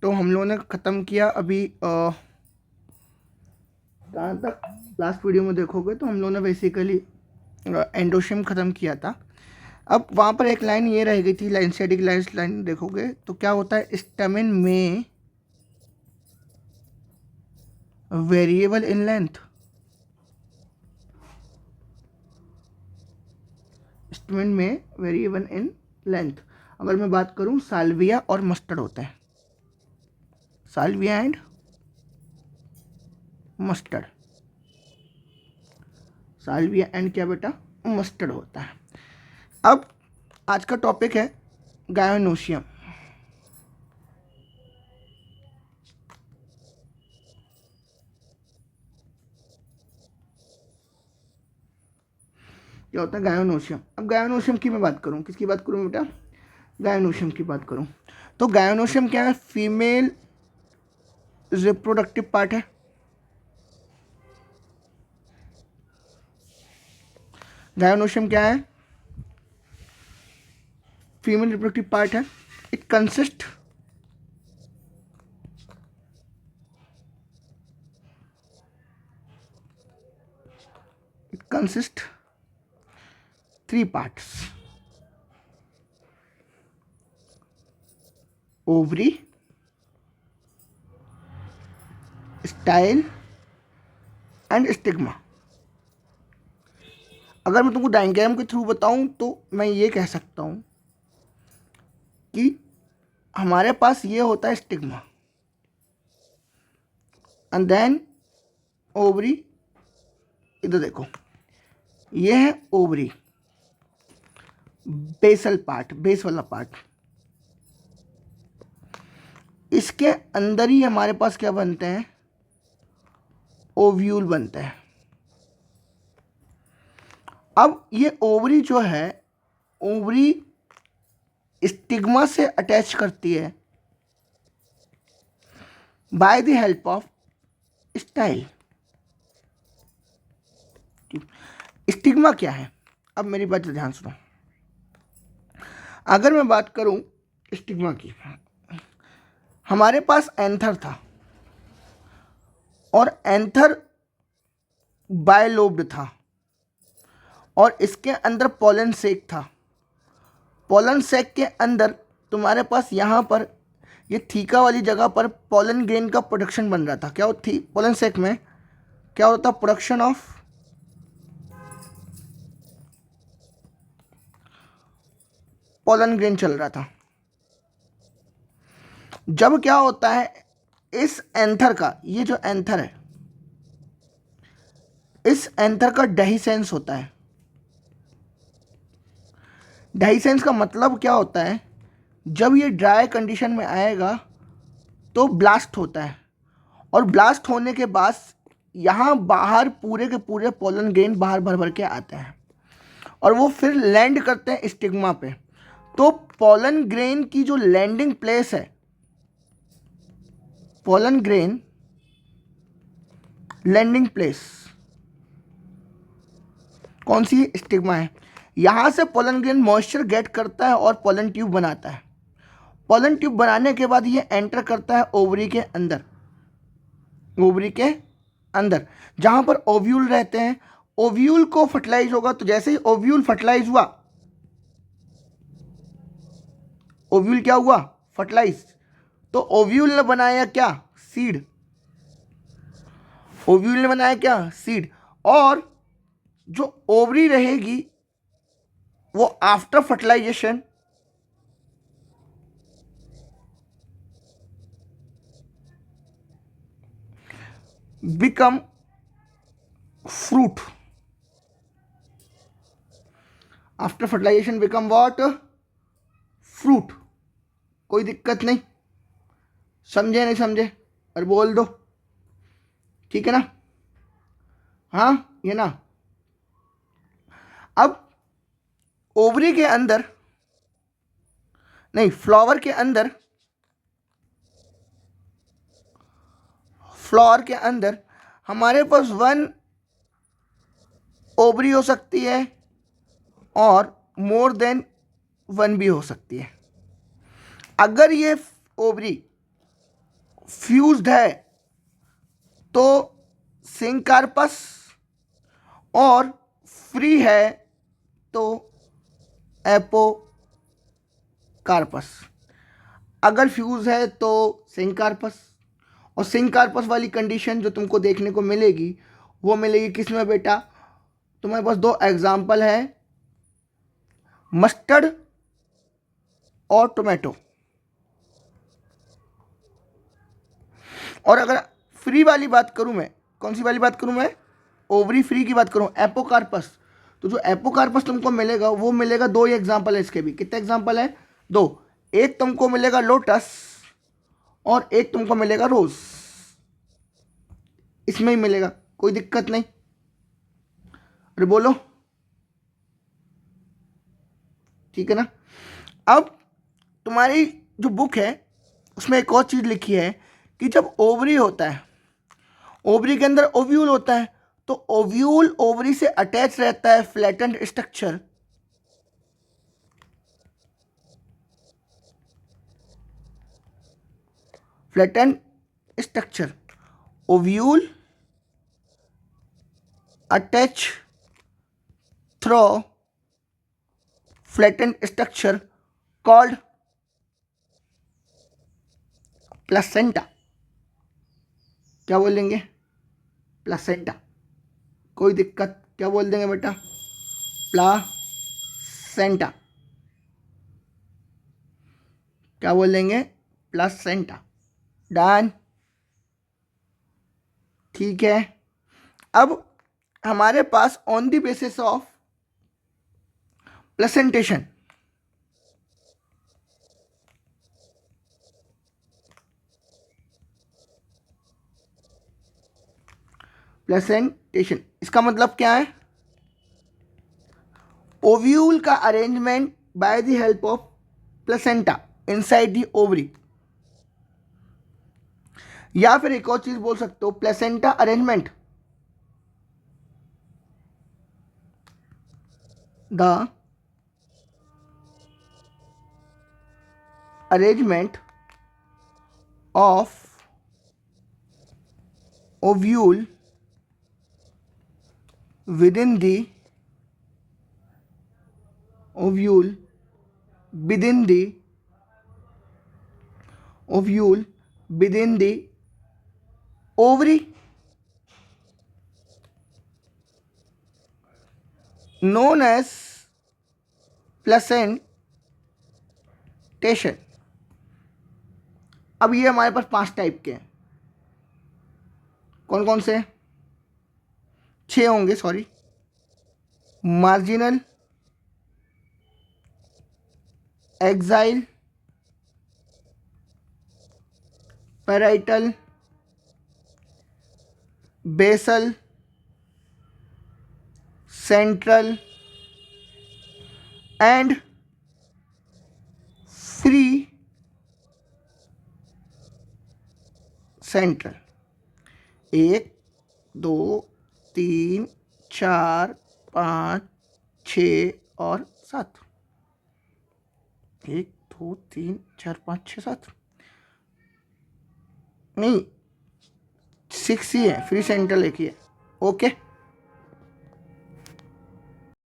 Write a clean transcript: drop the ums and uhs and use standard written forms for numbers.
तो हम लोगों ने ख़त्म किया अभी कहाँ तक, लास्ट वीडियो में देखोगे तो हम लोगों ने बेसिकली एंडोशियम ख़त्म किया था। अब वहाँ पर एक लाइन ये रह गई थी, लाइन स्टैटिक लाइन देखोगे तो क्या होता है, स्टेमिन में वेरिएबल इन लेंथ, स्टेमिन में वेरिएबल इन लेंथ। अगर मैं बात करूँ साल्विया और मस्टर्ड होते हैं, Salvia and mustard, Salvia and क्या बेटा, मस्टर्ड होता है। अब आज का टॉपिक है गायोनोशियम। क्या होता है गायोनोशियम। अब गायोनोशियम की मैं बात करूं, किसकी बात करूं बेटा, गायोनोशियम की बात करूं तो गायोनोशियम क्या है, फीमेल रिप्रोडक्टिव पार्ट है। गायोनोशियम क्या है, फीमेल रिप्रोडक्टिव पार्ट है। It consist three parts, ovary, style and stigma. अगर मैं तुमको डायग्राम के थ्रू बताऊं तो मैं ये कह सकता हूं कि हमारे पास ये होता है स्टिग्मा, एंड देन ओवरी, इधर देखो ये है ओवरी, बेसल पार्ट, बेस वाला पार्ट। इसके अंदर ही हमारे पास क्या बनते हैं, ओव्यूल बनते हैं। अब ये ओवरी जो है, ओवरी स्टिग्मा से अटैच करती है by the help of style. Stigma क्या है, अब मेरी बात ध्यान सुनो। अगर मैं बात करूं स्टिग्मा की, हमारे पास एंथर था और एंथर बायलोब्ड था और इसके अंदर पोलन सेक था। पोलन सेक के अंदर तुम्हारे पास यहाँ पर ये थीका वाली जगह पर पोलन ग्रेन का प्रोडक्शन बन रहा था। क्या थी पोलन सेक में क्या होता, प्रोडक्शन ऑफ पोलन ग्रेन चल रहा था। जब क्या होता है, इस एंथर का, ये जो एंथर है, इस एंथर का डेहिसेंस होता है। डेहिसेंस का मतलब क्या होता है, जब ये ड्राई कंडीशन में आएगा तो ब्लास्ट होता है और ब्लास्ट होने के बाद यहाँ बाहर पूरे के पूरे पोलन ग्रेन बाहर भर भर के आते हैं और वो फिर लैंड करते हैं स्टिग्मा पे। तो पोलन ग्रेन की जो लैंडिंग प्लेस है, पोलन ग्रेन लैंडिंग प्लेस कौन सी, स्टिग्मा है। यहाँ से पोलन ग्रेन मॉइस्चर गेट करता है और पोलन ट्यूब बनाता है। पोलन ट्यूब बनाने के बाद ये एंटर करता है ओवरी के अंदर, ओवरी के अंदर जहाँ पर ओव्यूल रहते हैं। ओव्यूल को फर्टिलाइज होगा, तो जैसे ही ओव्यूल फर्टिलाइज हुआ, ओव्यूल क्या हुआ, फर्टिलाइज, तो ओव्यूल ने बनाया क्या, सीड। ओव्यूल ने बनाया क्या, सीड। और जो ओवरी रहेगी वो after fertilization become fruit. After fertilization become what, fruit. कोई दिक्कत नहीं, समझे नहीं समझे और बोल दो, ठीक है ना, हाँ ये ना। अब ओवरी के अंदर नहीं, फ्लावर के अंदर, फ्लावर के अंदर हमारे पास वन ओवरी हो सकती है और मोर देन वन भी हो सकती है। अगर ये ओवरी फ्यूज्ड है तो सिंकार्पस, और फ्री है तो एपोकार्पस। अगर फ्यूज है तो सिंकार्पस, और सिंकार्पस वाली कंडीशन जो तुमको देखने को मिलेगी वो मिलेगी किसमें बेटा? तुम्हारे पास दो एग्जाम्पल है, मस्टर्ड और टोमेटो। और अगर फ्री वाली बात करूं मैं, कौन सी वाली बात करूं मैं? ओवरी फ्री की बात करूं, एपोकार्पस। तो जो एपोकार्पस तुमको मिलेगा वो मिलेगा, दो ही एग्जाम्पल है इसके भी। कितने एग्जाम्पल है? दो। एक तुमको मिलेगा लोटस और एक तुमको मिलेगा रोज। इसमें ही मिलेगा, कोई दिक्कत नहीं। अरे बोलो, ठीक है ना? अब तुम्हारी जो बुक है उसमें एक और चीज़ लिखी है कि जब ओवरी होता है, ओवरी के अंदर ओव्यूल होता है, तो ओव्यूल ओवरी से अटैच रहता है, flattened structure. Flattened structure, ovule attach through flattened structure called placenta. क्या बोलेंगे? प्लेसेंटा। कोई दिक्कत? क्या बोल देंगे बेटा? प्लासेंटा। क्या बोल देंगे? प्लासेंटा। डन, ठीक है। अब हमारे pass on the basis of placentation, placentation इसका मतलब क्या है? ओव्यूल का arrangement by the help of placenta inside the ovary, या फिर एक और चीज बोल सकते हो, placenta arrangement, the arrangement of ovule within the ovule within the ovule within the ovary known as placentation। अब ये हमारे पास 5 टाइप के हैं। कौन कौन से? 6 होंगे, sorry. Marginal, axile, parietal, basal, central and free central. 1 2 3 4 5 6 और 7। 1 2 3 4 5 6 7 नहीं, 6 ही है, फ्री सेंट्रल एक ही है। ओके।